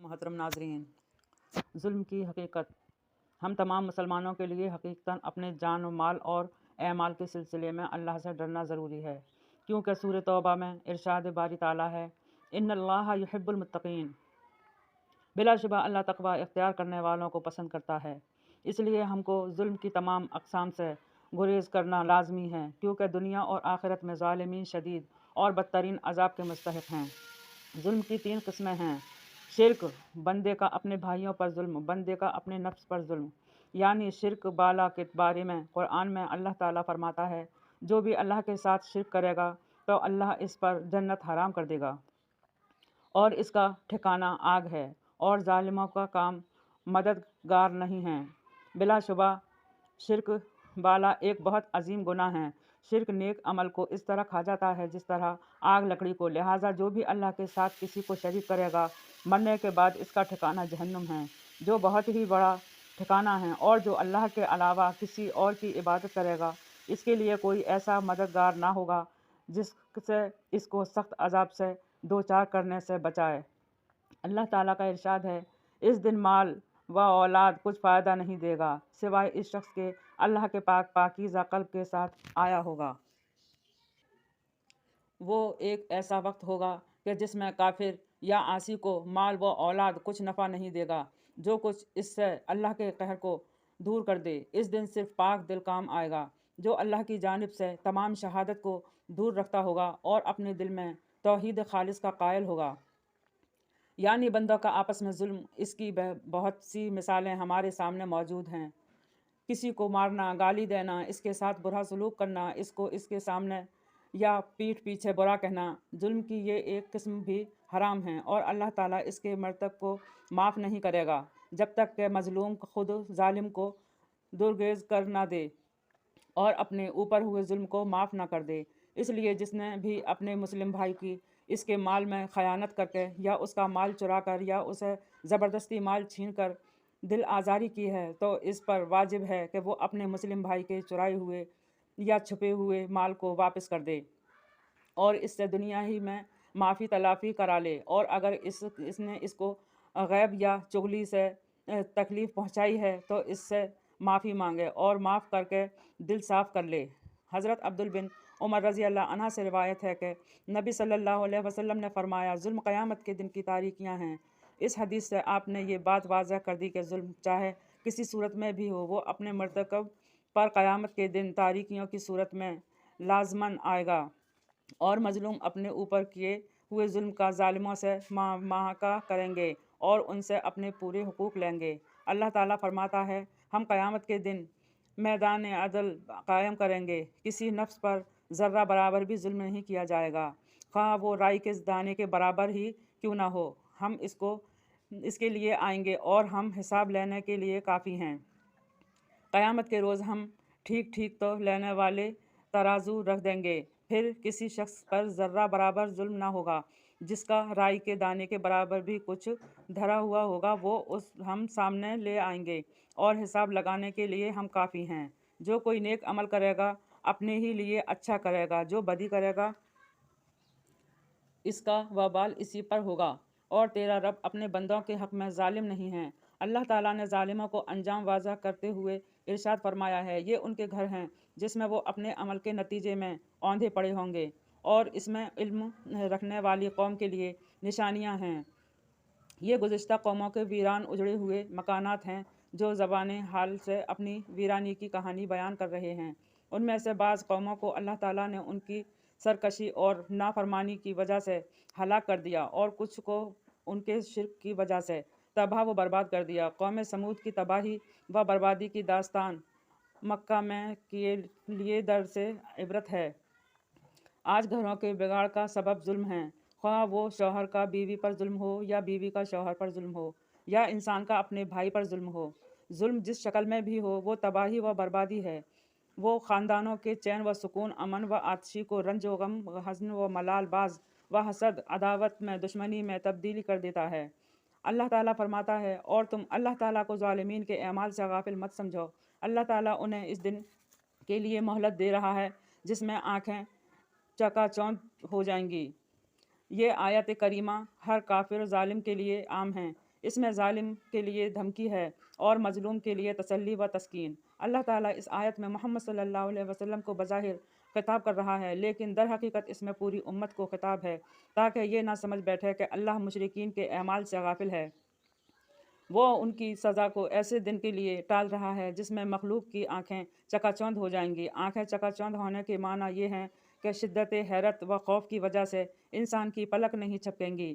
محترم ناظرین، ظلم کی حقیقت ہم تمام مسلمانوں کے لیے حقیقتاً اپنے جان و مال اور اعمال کے سلسلے میں اللہ سے ڈرنا ضروری ہے، کیونکہ سورہ توبہ میں ارشاد باری تعالیٰ ہے، ان اللہ یحب المتقین، بلا شبہ اللہ تقوی اختیار کرنے والوں کو پسند کرتا ہے۔ اس لیے ہم کو ظلم کی تمام اقسام سے گریز کرنا لازمی ہے، کیونکہ دنیا اور آخرت میں ظالمین شدید اور بدترین عذاب کے مستحق ہیں۔ ظلم کی 3 قسمیں ہیں: شرک، بندے کا اپنے بھائیوں پر ظلم، بندے کا اپنے نفس پر ظلم۔ یعنی شرک بالا کے بارے میں قرآن میں اللہ تعالیٰ فرماتا ہے، جو بھی اللہ کے ساتھ شرک کرے گا تو اللہ اس پر جنت حرام کر دے گا اور اس کا ٹھکانہ آگ ہے، اور ظالموں کا کام مددگار نہیں ہیں۔ بلا شبہ شرک بالا ایک بہت عظیم گناہ ہے۔ شرک نیک عمل کو اس طرح کھا جاتا ہے جس طرح آگ لکڑی کو، لہٰذا جو بھی اللہ کے ساتھ کسی کو شریک کرے گا مرنے کے بعد اس کا ٹھکانہ جہنم ہے، جو بہت ہی بڑا ٹھکانہ ہے، اور جو اللہ کے علاوہ کسی اور کی عبادت کرے گا اس کے لیے کوئی ایسا مددگار نہ ہوگا جس سے اس کو سخت عذاب سے دوچار کرنے سے بچائے۔ اللہ تعالیٰ کا ارشاد ہے، اس دن مال و اولاد کچھ فائدہ نہیں دے گا سوائے اس شخص کے اللہ کے پاکیزہ قلب کے ساتھ آیا ہوگا۔ وہ ایک ایسا وقت ہوگا کہ جس میں کافر یا عاصی کو مال و اولاد کچھ نفع نہیں دے گا جو کچھ اس سے اللہ کے قہر کو دور کر دے۔ اس دن صرف پاک دل کام آئے گا جو اللہ کی جانب سے تمام شہادت کو دور رکھتا ہوگا اور اپنے دل میں توحید خالص کا قائل ہوگا۔ یعنی بندوں کا آپس میں ظلم، اس کی بہت سی مثالیں ہمارے سامنے موجود ہیں۔ کسی کو مارنا، گالی دینا، اس کے ساتھ برا سلوک کرنا، اس کو اس کے سامنے یا پیٹھ پیچھے برا کہنا، ظلم کی یہ ایک قسم بھی حرام ہے، اور اللہ تعالیٰ اس کے مرتکب کو معاف نہیں کرے گا جب تک کہ مظلوم خود ظالم کو درگزر کر نہ دے اور اپنے اوپر ہوئے ظلم کو معاف نہ کر دے۔ اس لیے جس نے بھی اپنے مسلم بھائی کی اس کے مال میں خیانت کر کے یا اس کا مال چرا کر یا اسے زبردستی مال چھین کر دل آزاری کی ہے تو اس پر واجب ہے کہ وہ اپنے مسلم بھائی کے چرائے ہوئے یا چھپے ہوئے مال کو واپس کر دے اور اس سے دنیا ہی میں معافی تلافی کرا لے، اور اگر اس نے اس کو غیب یا چغلی سے تکلیف پہنچائی ہے تو اس سے معافی مانگے اور معاف کر کے دل صاف کر لے۔ حضرت عبد بن عمر رضی اللہ عنہ سے روایت ہے کہ نبی صلی اللہ علیہ وسلم نے فرمایا، ظلم قیامت کے دن کی تاریکیاں ہیں۔ اس حدیث سے آپ نے یہ بات واضح کر دی کہ ظلم چاہے کسی صورت میں بھی ہو، وہ اپنے مرتکب پر قیامت کے دن تاریکیوں کی صورت میں لازماً آئے گا، اور مظلوم اپنے اوپر کیے ہوئے ظلم کا ظالموں سے محاکہ کریں گے اور ان سے اپنے پورے حقوق لیں گے۔ اللہ تعالیٰ فرماتا ہے، ہم قیامت کے دن میدان عدل قائم کریں گے، کسی نفس پر ذرہ برابر بھی ظلم نہیں کیا جائے گا، خواہ وہ رائی کے دانے کے برابر ہی کیوں نہ ہو۔ ہم اس کے لیے آئیں گے اور ہم حساب لینے کے لیے کافی ہیں۔ قیامت کے روز ہم ٹھیک ٹھیک تو لینے والے ترازو رکھ دیں گے، پھر کسی شخص پر ذرہ برابر ظلم نہ ہوگا۔ جس کا رائی کے دانے کے برابر بھی کچھ دھرا ہوا ہوگا وہ ہم سامنے لے آئیں گے، اور حساب لگانے کے لیے ہم کافی ہیں۔ جو کوئی نیک عمل کرے گا اپنے ہی لیے اچھا کرے گا، جو بدی کرے گا اس کا وبال اسی پر ہوگا، اور تیرا رب اپنے بندوں کے حق میں ظالم نہیں ہے۔ اللہ تعالیٰ نے ظالموں کو انجام واضح کرتے ہوئے ارشاد فرمایا ہے، یہ ان کے گھر ہیں جس میں وہ اپنے عمل کے نتیجے میں اوندھے پڑے ہوں گے، اور اس میں علم رکھنے والی قوم کے لیے نشانیاں ہیں۔ یہ گزشتہ قوموں کے ویران اجڑے ہوئے مکانات ہیں جو زبان حال سے اپنی ویرانی کی کہانی بیان کر رہے ہیں۔ ان میں سے بعض قوموں کو اللہ تعالیٰ نے ان کی سرکشی اور نافرمانی کی وجہ سے ہلاک کر دیا، اور کچھ کو ان کے شرک کی وجہ سے تباہ و برباد کر دیا۔ قوم سمود کی تباہی و بربادی کی داستان مکہ میں کے لیے درس عبرت ہے۔ آج گھروں کے بگاڑ کا سبب ظلم ہے، خواہ وہ شوہر کا بیوی پر ظلم ہو یا بیوی کا شوہر پر ظلم ہو یا انسان کا اپنے بھائی پر ظلم ہو۔ ظلم جس شکل میں بھی ہو وہ تباہی و بربادی ہے، وہ خاندانوں کے چین و سکون، امن و آتشی کو رنج و غم، حزن و ملال، باز و حسد، عداوت میں، دشمنی میں تبدیل کر دیتا ہے۔ اللہ تعالیٰ فرماتا ہے، اور تم اللہ تعالیٰ کو ظالمین کے اعمال سے غافل مت سمجھو۔ اللہ تعالیٰ انہیں اس دن کے لیے مہلت دے رہا ہے جس میں آنکھیں چکا چوندھ ہو جائیں گی۔ یہ آیت کریمہ ہر کافر ظالم کے لیے عام ہیں۔ اس میں ظالم کے لیے دھمکی ہے اور مظلوم کے لیے تسلی و تسکین۔ اللہ تعالیٰ اس آیت میں محمد صلی اللہ علیہ وسلم کو بظاہر خطاب کر رہا ہے، لیکن در حقیقت اس میں پوری امت کو خطاب ہے، تاکہ یہ نہ سمجھ بیٹھے کہ اللہ مشرکین کے اعمال سے غافل ہے۔ وہ ان کی سزا کو ایسے دن کے لیے ٹال رہا ہے جس میں مخلوق کی آنکھیں چکا چوندھ ہو جائیں گی۔ آنکھیں چکا چوندھ ہونے کے معنی یہ ہیں کہ شدت حیرت و خوف کی وجہ سے انسان کی پلک نہیں جھپکیں گی۔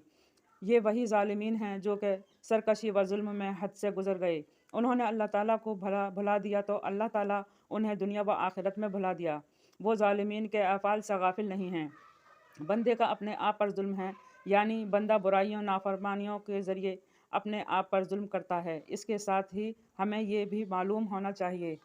یہ وہی ظالمین ہیں جو کہ سرکشی و ظلم میں حد سے گزر گئے۔ انہوں نے اللہ تعالیٰ کو بھلا دیا تو اللہ تعالیٰ انہیں دنیا و آخرت میں بھلا دیا۔ وہ ظالمین کے افعال سے غافل نہیں ہیں۔ بندے کا اپنے آپ پر ظلم ہے، یعنی بندہ برائیوں نافرمانیوں کے ذریعے اپنے آپ پر ظلم کرتا ہے۔ اس کے ساتھ ہی ہمیں یہ بھی معلوم ہونا چاہیے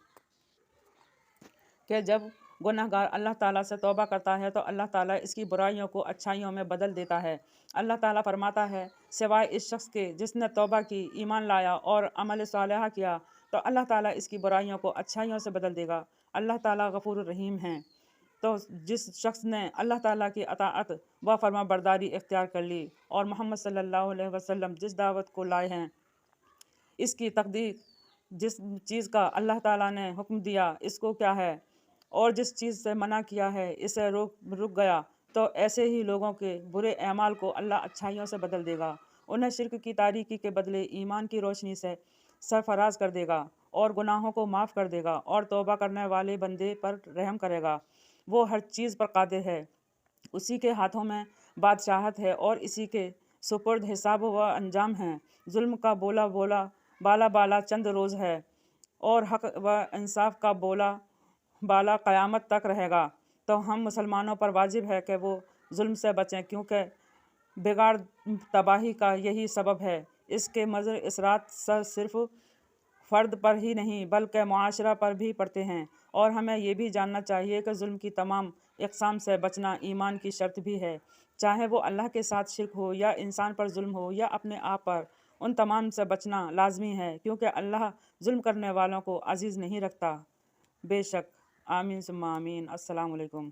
کہ جب گناہ گار اللہ تعالیٰ سے توبہ کرتا ہے تو اللہ تعالیٰ اس کی برائیوں کو اچھائیوں میں بدل دیتا ہے۔ اللہ تعالیٰ فرماتا ہے، سوائے اس شخص کے جس نے توبہ کی، ایمان لایا اور عمل صالحہ کیا تو اللہ تعالیٰ اس کی برائیوں کو اچھائیوں سے بدل دے گا۔ اللہ تعالیٰ غفور الرحیم ہیں۔ تو جس شخص نے اللہ تعالیٰ کی اطاعت و فرما برداری اختیار کر لی اور محمد صلی اللہ علیہ وسلم جس دعوت کو لائے ہیں، اس کی تقدیر جس چیز کا اللہ تعالیٰ نے حکم دیا اس کو کیا ہے اور جس چیز سے منع کیا ہے اسے رک گیا، تو ایسے ہی لوگوں کے برے اعمال کو اللہ اچھائیوں سے بدل دے گا۔ انہیں شرک کی تاریکی کے بدلے ایمان کی روشنی سے سرفراز کر دے گا اور گناہوں کو معاف کر دے گا اور توبہ کرنے والے بندے پر رحم کرے گا۔ وہ ہر چیز پر قادر ہے، اسی کے ہاتھوں میں بادشاہت ہے اور اسی کے سپرد حساب و انجام ہیں۔ ظلم کا بالا چند روز ہے اور حق و انصاف کا بالا قیامت تک رہے گا۔ تو ہم مسلمانوں پر واجب ہے کہ وہ ظلم سے بچیں، کیونکہ بگاڑ تباہی کا یہی سبب ہے۔ اس کے مضر اثرات صرف فرد پر ہی نہیں بلکہ معاشرہ پر بھی پڑتے ہیں، اور ہمیں یہ بھی جاننا چاہیے کہ ظلم کی تمام اقسام سے بچنا ایمان کی شرط بھی ہے، چاہے وہ اللہ کے ساتھ شرک ہو یا انسان پر ظلم ہو یا اپنے آپ پر۔ ان تمام سے بچنا لازمی ہے، کیونکہ اللہ ظلم کرنے والوں کو عزیز نہیں رکھتا۔ بے شک۔ آمین ثم آمین۔ السلام علیکم۔